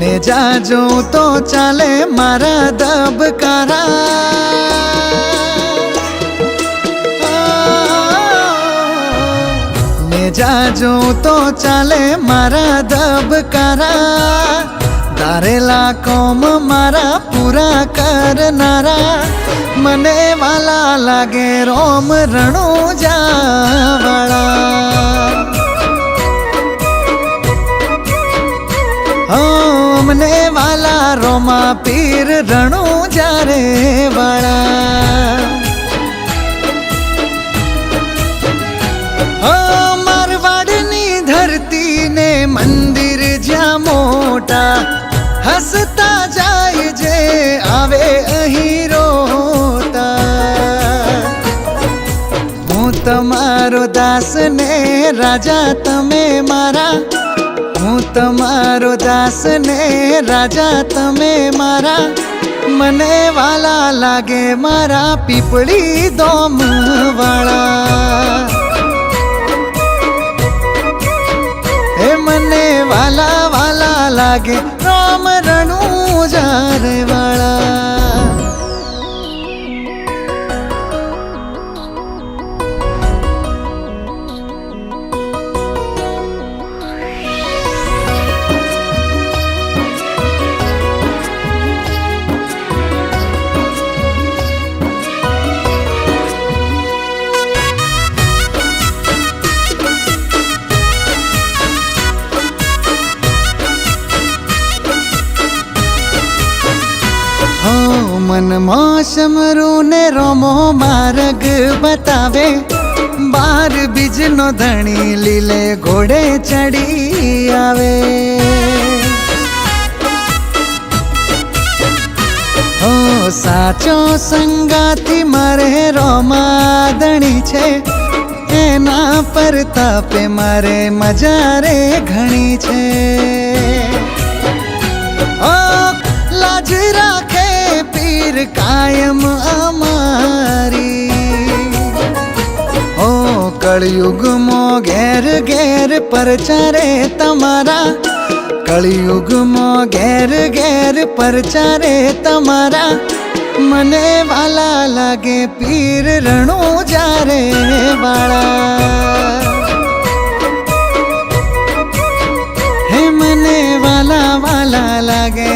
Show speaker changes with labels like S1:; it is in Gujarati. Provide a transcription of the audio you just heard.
S1: ને જાજો તો ચાલે મારા દબકારા, ને જાજો તો ચાલે મારા દબકારા, ધારેલા કોમ મારા પૂરા કરનારા, મને વાલા લાગે રોમ રણુજાવાળા, મને વાલા રોમા પીર રણુજા રે વાળા। મારવાડની ધરતી ને મંદિર જ્યાં મોટા, હસતા જાય જે આવે અહીં રોતા। હું તમારો દાસ ને રાજા તમે મારા, હું તમારો દાસ ને રાજા તમે મારા, મને વાલા લાગે મારા પીપળી દોમ વાળા, હે મને વાલા વાલા લાગે રામ રણુજા રે વાળા। મનમાં સમરૂ ને રોમો માર્ગ બતાવે, બાર બીજનો ધણી લીલે ઘોડે ચડી આવે। હો સાચો સંગાથી મારે રોમા ધણી છે, એના પરતાપે મારે મજા રે ઘણી છે। લાજ રાખે પીર કાયમ અમારી, ઓ કળયુગમાં ઘેર ઘેર પરચારે તમારા, કળયુગમાં ઘેર ઘેર પરચારે તમારા, મને વાલા લાગે પીર રણુજા રે વાળા, હે મને વાલા વાલા લાગે